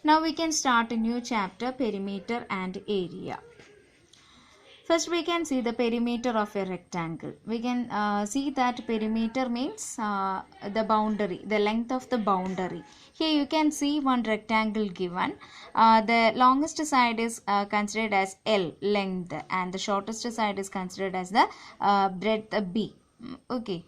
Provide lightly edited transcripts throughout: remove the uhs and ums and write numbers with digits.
Now we can start a new chapter, perimeter and area. First we can see the perimeter of a rectangle. We can see that perimeter means the boundary, the length of the boundary. Here you can see one rectangle given. The longest side is considered as L, length, and the shortest side is considered as the breadth, B. Okay.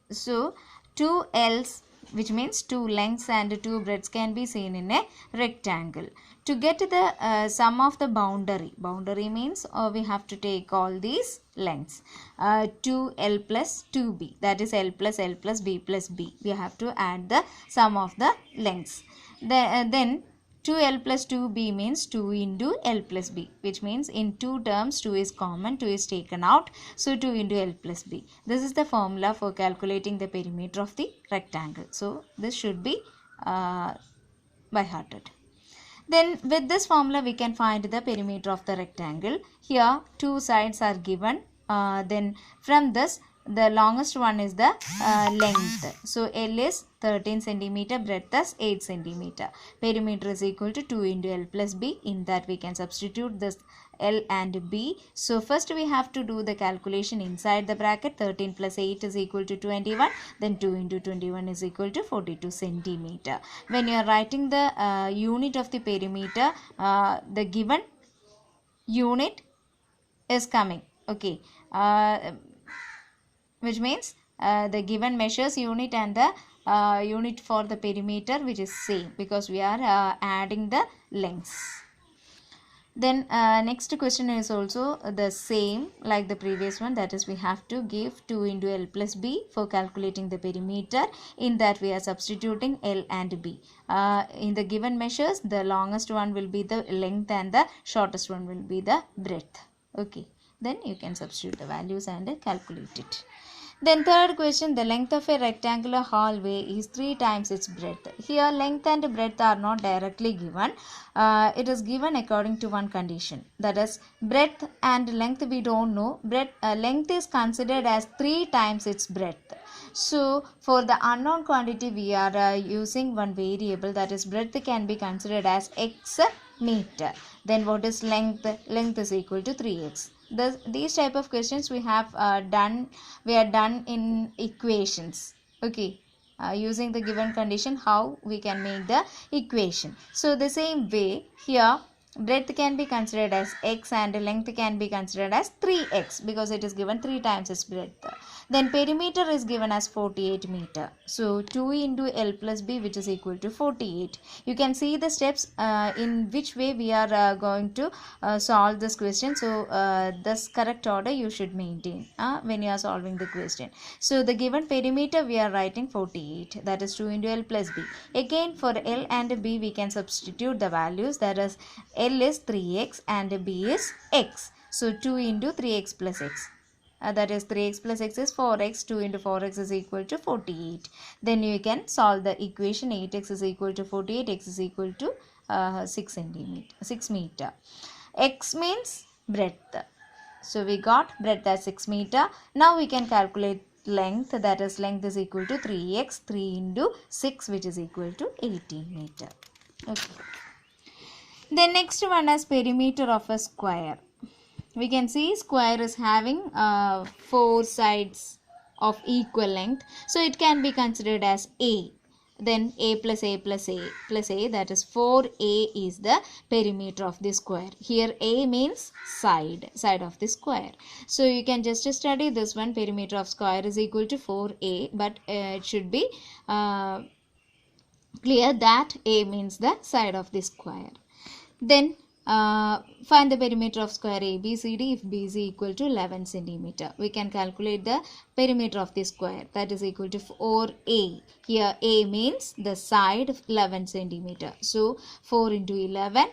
So two L's, which means two lengths and two breadths, can be seen in a rectangle. To get the sum of the boundary means we have to take all these lengths. 2L plus 2B, that is L plus B plus B. We have to add the sum of the lengths. Then 2L plus 2B means 2 into L plus B, which means in two terms 2 is common, 2 is taken out. So 2 into L plus B. This is the formula for calculating the perimeter of the rectangle. So this should be by hearted. Then with this formula we can find the perimeter of the rectangle. Here two sides are given. Then from this, the longest one is the length. So L is 13 centimeter, breadth is 8 centimeter. Perimeter is equal to 2 into L plus B. In that we can substitute this L and B. So first we have to do the calculation inside the bracket. 13 plus 8 is equal to 21. Then 2 into 21 is equal to 42 centimeter. When you are writing the unit of the perimeter, the given unit is coming. Okay. Which means the given measures unit and the unit for the perimeter, which is same because we are adding the lengths. Then next question is also the same like the previous one, that is we have to give 2 into L plus B for calculating the perimeter. In that we are substituting L and B. In the given measures, the longest one will be the length and the shortest one will be the breadth. Okay, then you can substitute the values and calculate it. Then third question, the length of a rectangular hallway is 3 times its breadth. Here length and breadth are not directly given. It is given according to one condition. That is breadth and length we don't know. Length is considered as 3 times its breadth. So for the unknown quantity we are using one variable, that is breadth can be considered as x meter. Then what is length? Length is equal to 3x. These type of questions we have done in equations. Okay, using the given condition how we can make the equation. So the same way here breadth can be considered as x and length can be considered as 3x because it is given 3 times its breadth. Then perimeter is given as 48 meter. So 2 into L plus B, which is equal to 48. You can see the steps in which way we are going to solve this question. So this correct order you should maintain when you are solving the question. So the given perimeter we are writing 48, that is 2 into L plus B. Again for L and B we can substitute the values, that is L is 3x and B is x. So 2 into 3x plus x. That is 3x plus x is 4x. 2 into 4x is equal to 48. Then you can solve the equation. 8x is equal to 48. X is equal to 6 meter. X means breadth. So we got breadth as 6 meter. Now we can calculate length. That is length is equal to 3x. 3 into 6, which is equal to 18 meter. Okay. The next one is perimeter of a square. We can see square is having 4 sides of equal length. So it can be considered as A. Then A plus A plus A plus A, that is 4A is the perimeter of the square. Here A means side of the square. So you can just study this one. Perimeter of square is equal to 4A, but it should be clear that A means the side of the square. Then find the perimeter of square ABCD if B is equal to 11 centimeter. We can calculate the perimeter of the square, that is equal to 4A. Here A means the side of 11 centimeter. So 4 into 11,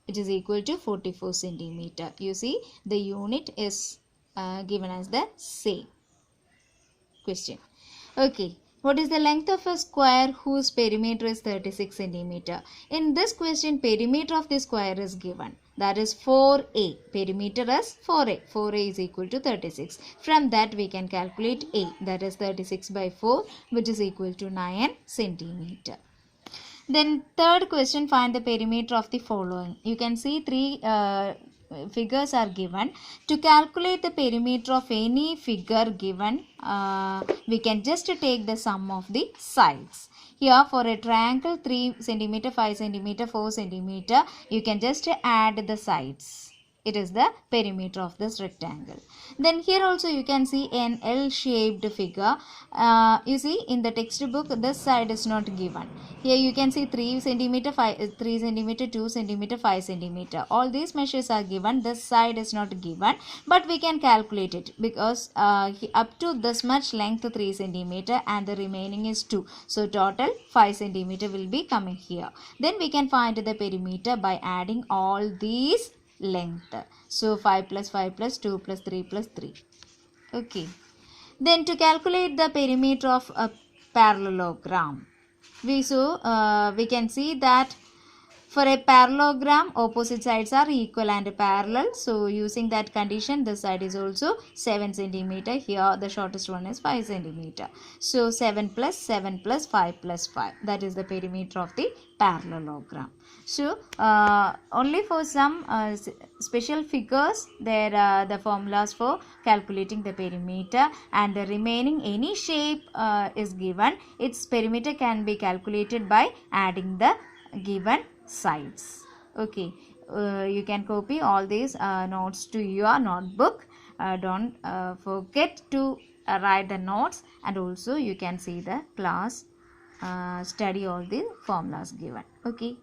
it is equal to 44 centimeter. You see the unit is given as the same question. Okay. What is the length of a square whose perimeter is 36 centimeter? In this question, perimeter of the square is given. That is 4A. Perimeter is 4A. 4A is equal to 36. From that we can calculate A. That is 36 by 4, which is equal to 9 centimeter. Then third question, find the perimeter of the following. You can see three figures are given. To calculate the perimeter of any figure given, we can just take the sum of the sides. Here for a triangle 3 cm, 5 cm, 4 cm, you can just add the sides. It is the perimeter of this rectangle. Then here also you can see an L-shaped figure. You see in the textbook this side is not given. Here you can see 3 cm, 3 cm, 2 cm, 5 cm. All these measures are given. This side is not given, but we can calculate it because up to this much length 3 cm and the remaining is 2. So total 5 cm will be coming here. Then we can find the perimeter by adding all these length. So 5 plus 5 plus 2 plus 3 plus 3. Okay. Then to calculate the perimeter of a parallelogram, we can see that for a parallelogram, opposite sides are equal and parallel. So using that condition, this side is also 7 cm. Here the shortest one is 5 cm. So 7 plus 7 plus 5 plus 5. That is the perimeter of the parallelogram. So only for some special figures there are the formulas for calculating the perimeter, and the remaining any shape is given, its perimeter can be calculated by adding the given sides. Okay, you can copy all these notes to your notebook. Don't forget to write the notes, and also you can see the class, study all the formulas given. Okay.